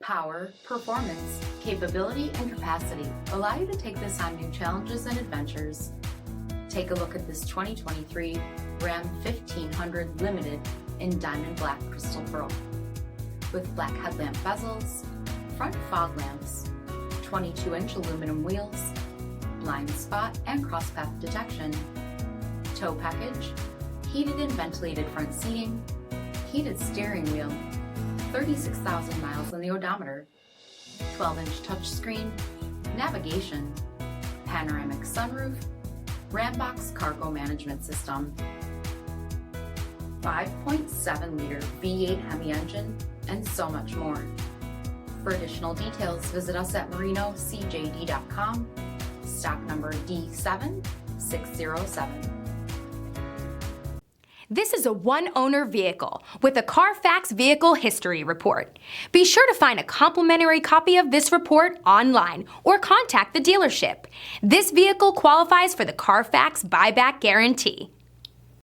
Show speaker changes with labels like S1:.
S1: Power, performance, capability, and capacity allow you to take this on new challenges and adventures. Take a look at this 2023 Ram 1500 Limited in diamond black crystal pearl. With black headlamp bezels, front fog lamps, 22-inch aluminum wheels, blind spot and crosspath detection, tow package, heated and ventilated front seating, heated steering wheel, 36,000 miles on the odometer, 12-inch touchscreen, navigation, panoramic sunroof, RAMBOX cargo management system, 5.7-liter V8 HEMI engine, and so much more. For additional details, visit us at marinocjd.com, stock number D7607.
S2: This is a one-owner vehicle with a CARFAX vehicle history report. Be sure to find a complimentary copy of this report online or contact the dealership. This vehicle qualifies for the CARFAX buyback guarantee.